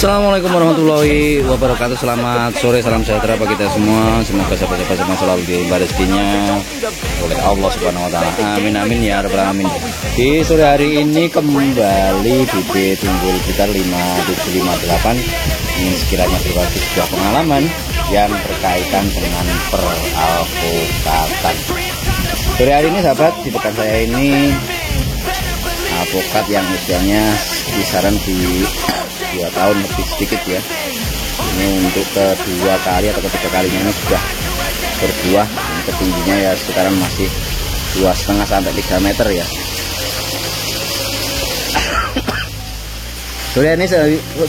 Assalamualaikum warahmatullahi wabarakatuh. Selamat sore, salam sejahtera bagi kita semua. Semoga sahabat-sahabat semua selalu diberi rezekinya oleh Allah Subhanahu wa taala. Amin amin ya rabbal alamin. Di sore hari ini kembali bibit unggul kita 5758 ini sekiranya berbagi sebuah pengalaman yang berkaitan dengan peralpokatan. Sore hari ini sahabat, di depan saya ini alpukat yang usianya kisaran di 2 tahun lebih sedikit ya. Ini untuk kedua kali atau ketiga kalinya ini sudah berbuah. Ini ketingginya ya sekitaran masih 2,5 sampai 3 meter ya.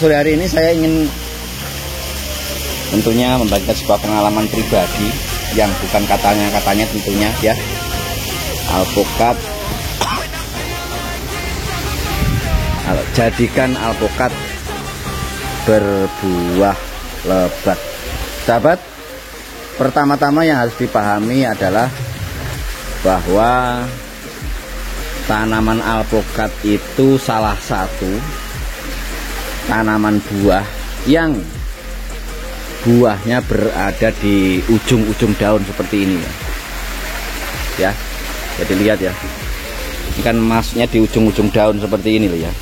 Sore hari ini saya ingin tentunya membagikan sebuah pengalaman pribadi yang bukan katanya tentunya ya. Alpukat, jadikan alpukat berbuah lebat. Sahabat, pertama-tama yang harus dipahami adalah bahwa tanaman alpukat itu salah satu tanaman buah yang buahnya berada di ujung-ujung daun seperti ini ya. Jadi lihat ya, ini kan masnya di ujung-ujung daun seperti ini loh ya,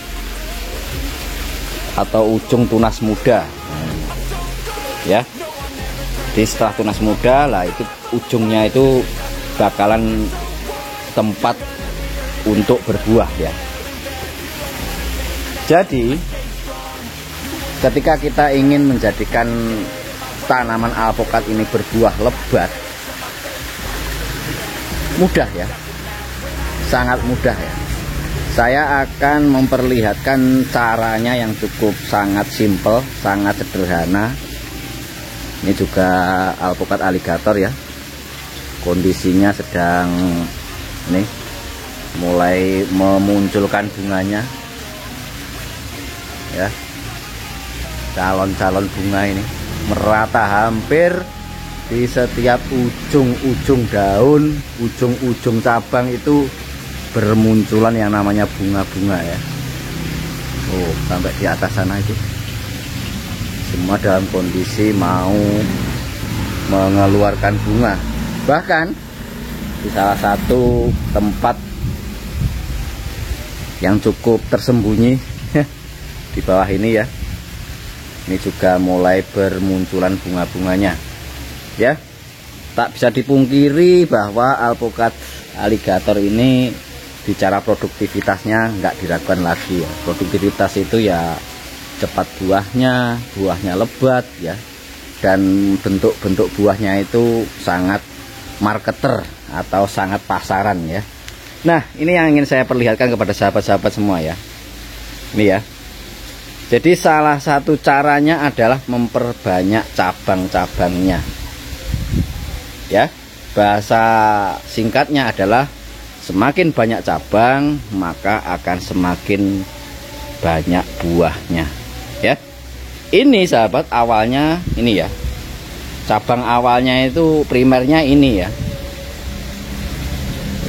atau ujung tunas muda ya. Jadi setelah tunas muda lah, itu ujungnya itu bakalan tempat untuk berbuah ya. Jadi ketika kita ingin menjadikan tanaman alpukat ini berbuah lebat, mudah ya, sangat mudah ya. Saya akan memperlihatkan caranya yang cukup sangat simpel, sangat sederhana. Ini juga alpukat aligator ya. Kondisinya sedang ini mulai memunculkan bunganya ya. Calon-calon bunga ini merata hampir di setiap ujung-ujung daun, ujung-ujung cabang itu bermunculan yang namanya bunga-bunga ya. Oh, sampai di atas sana itu semua dalam kondisi mau mengeluarkan bunga. Bahkan di salah satu tempat yang cukup tersembunyi di bawah ini ya, ini juga mulai bermunculan bunga-bunganya ya. Tak bisa dipungkiri bahwa alpukat aligator ini bicara produktivitasnya nggak diragukan lagi ya. Produktivitas itu ya cepat buahnya lebat ya, dan bentuk-bentuk buahnya itu sangat marketer atau sangat pasaran ya. Nah, ini yang ingin saya perlihatkan kepada sahabat-sahabat semua ya. Ini ya. Jadi salah satu caranya adalah memperbanyak cabang-cabangnya ya. Bahasa singkatnya adalah semakin banyak cabang maka akan semakin banyak buahnya ya. Ini sahabat, awalnya ini ya, cabang awalnya itu primernya ini ya.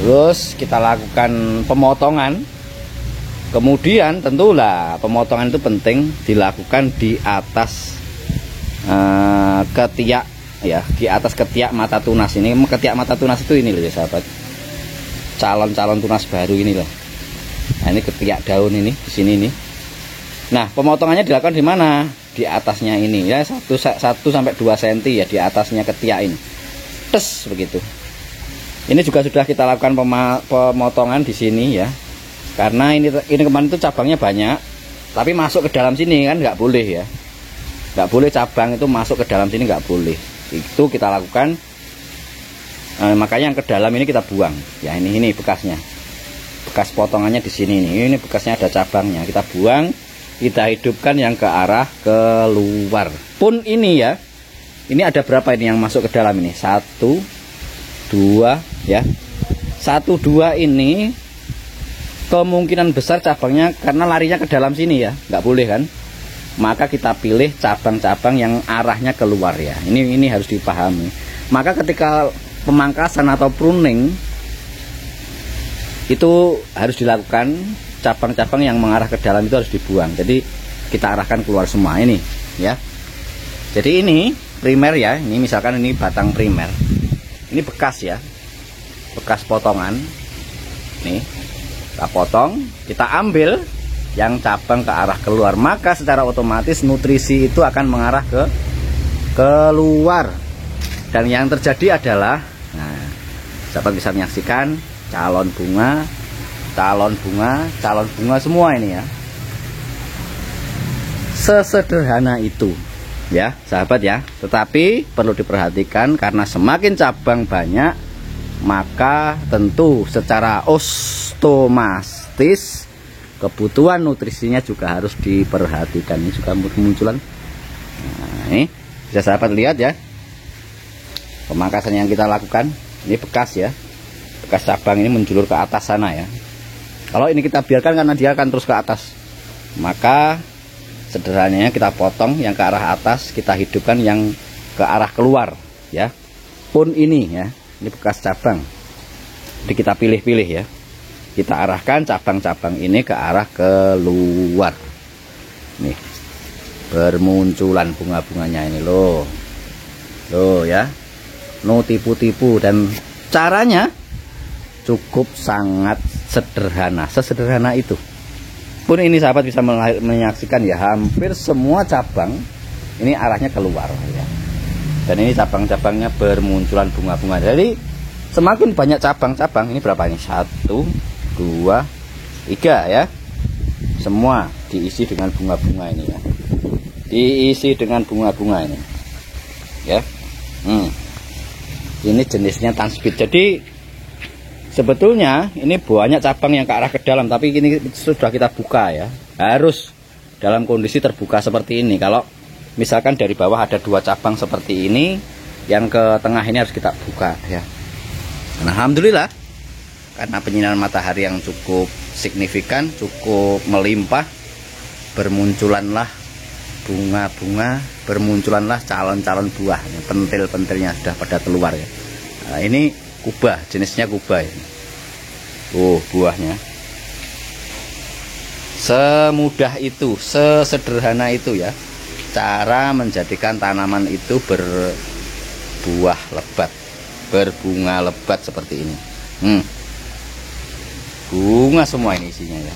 Terus kita lakukan pemotongan. Kemudian tentulah pemotongan itu penting dilakukan di atas ketiak ya, di atas ketiak mata tunas ini. Ketiak mata tunas itu ini loh ya sahabat, calon-calon tunas baru ini loh. Nah, ini ketiak daun ini di sini nih. Nah, pemotongannya dilakukan di mana? Di atasnya ini ya, 1 sampai 2 cm ya, di atasnya ketiak ini. Tes begitu. Ini juga sudah kita lakukan pemotongan di sini ya. Karena ini kemarin itu cabangnya banyak, tapi masuk ke dalam sini kan nggak boleh ya. Nggak boleh cabang itu masuk ke dalam sini, nggak boleh. Itu kita lakukan. Makanya yang ke dalam ini kita buang ya. Ini bekasnya, bekas potongannya di sini nih. Ini bekasnya ada cabangnya, kita buang, kita hidupkan yang ke arah keluar pun ini ya. Ini ada berapa ini yang masuk ke dalam ini? 1, 2 ya. 1, 2 ini kemungkinan besar cabangnya, karena larinya ke dalam sini ya, nggak boleh kan. Maka kita pilih cabang-cabang yang arahnya keluar ya. Ini harus dipahami. Maka ketika pemangkasan atau pruning itu harus dilakukan, cabang-cabang yang mengarah ke dalam itu harus dibuang. Jadi kita arahkan keluar semua ini ya. Jadi ini primer ya, ini misalkan ini batang primer, ini bekas ya, bekas potongan nih, kita potong, kita ambil yang cabang ke arah keluar, maka secara otomatis nutrisi itu akan mengarah ke keluar. Dan yang terjadi adalah, nah, sahabat bisa menyaksikan calon bunga semua ini ya. Sesederhana itu ya sahabat ya. Tetapi perlu diperhatikan karena semakin cabang banyak, maka tentu secara otomatis kebutuhan nutrisinya juga harus diperhatikan. Ini juga kemunculan. Nah, ini bisa sahabat lihat ya, pemangkasan yang kita lakukan ini bekas ya, bekas cabang ini menjulur ke atas sana ya. Kalau ini kita biarkan karena dia akan terus ke atas, maka sederhananya kita potong yang ke arah atas, kita hidupkan yang ke arah keluar ya. Pun ini ya, ini bekas cabang, jadi kita pilih-pilih ya, kita arahkan cabang-cabang ini ke arah keluar. Nih bermunculan bunga-bunganya ini loh ya, no tipu-tipu. Dan caranya cukup sangat sederhana, sesederhana itu. Pun ini sahabat bisa menyaksikan ya, hampir semua cabang ini arahnya keluar ya. Dan ini cabang-cabangnya bermunculan bunga-bunga. Jadi semakin banyak cabang-cabang, ini berapa ini? 1, 2, 3 ya. Semua diisi dengan bunga-bunga ini ya. Diisi dengan bunga-bunga ini. Ya. Ini jenisnya Tanspeed. Jadi sebetulnya ini banyak cabang yang ke arah ke dalam, tapi ini sudah kita buka ya. Harus dalam kondisi terbuka seperti ini. Kalau misalkan dari bawah ada 2 cabang seperti ini, yang ke tengah ini harus kita buka ya. Nah, alhamdulillah karena penyinaran matahari yang cukup signifikan, cukup melimpah, bermunculanlah bunga-bunga, bermunculanlah calon-calon buah. Pentil-pentilnya sudah pada keluar ya. Nah, ini kubah, jenisnya kubah ya. Buahnya semudah itu, sesederhana itu ya, cara menjadikan tanaman itu berbuah lebat, berbunga lebat seperti ini. Bunga semua ini isinya ya.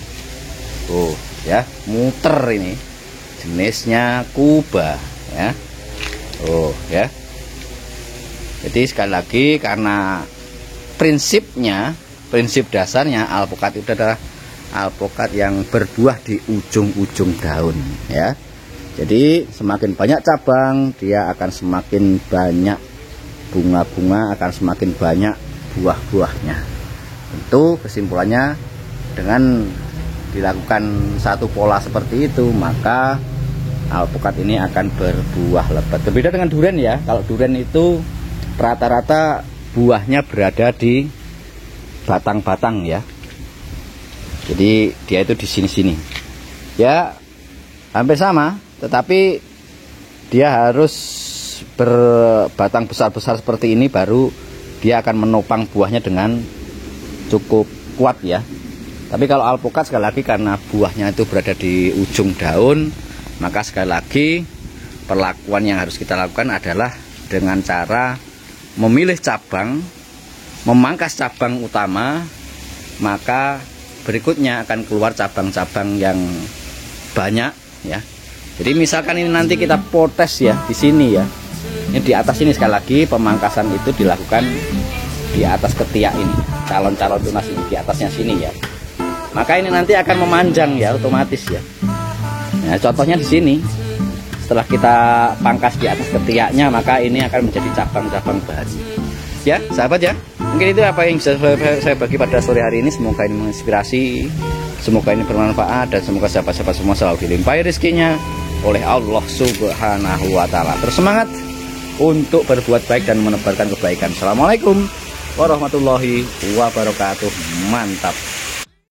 Ya, muter ini, jenisnya kubah ya. Ya. Jadi sekali lagi, karena prinsip dasarnya alpukat itu adalah alpukat yang berbuah di ujung-ujung daun ya. Jadi semakin banyak cabang, dia akan semakin banyak bunga-bunga, akan semakin banyak buah-buahnya. Tentu kesimpulannya, dengan dilakukan satu pola seperti itu, maka alpukat ini akan berbuah lebat. Berbeda dengan durian ya. Kalau durian itu rata-rata buahnya berada di batang-batang ya. Jadi dia itu di sini-sini. Ya, hampir sama, tetapi dia harus berbatang besar-besar seperti ini, baru dia akan menopang buahnya dengan cukup kuat ya. Tapi kalau alpukat sekali lagi, karena buahnya itu berada di ujung daun, maka sekali lagi perlakuan yang harus kita lakukan adalah dengan cara memilih cabang, memangkas cabang utama, maka berikutnya akan keluar cabang-cabang yang banyak ya. Jadi misalkan ini nanti kita potes ya di sini ya. Ini di atas ini sekali lagi pemangkasan itu dilakukan di atas ketiak ini, calon-calon tunas ini di atasnya sini ya. Maka ini nanti akan memanjang ya, otomatis ya. Nah, contohnya di sini. Setelah kita pangkas di atas ketiaknya, maka ini akan menjadi cabang-cabang baru. Ya, sahabat ya. Mungkin itu apa yang bisa saya bagi pada sore hari ini. Semoga ini menginspirasi, semoga ini bermanfaat, dan semoga sahabat-sahabat semua selalu dilimpahi rezekinya oleh Allah Subhanahu wa Ta'ala. Terus semangat untuk berbuat baik dan menebarkan kebaikan. Assalamualaikum warahmatullahi wabarakatuh. Mantap.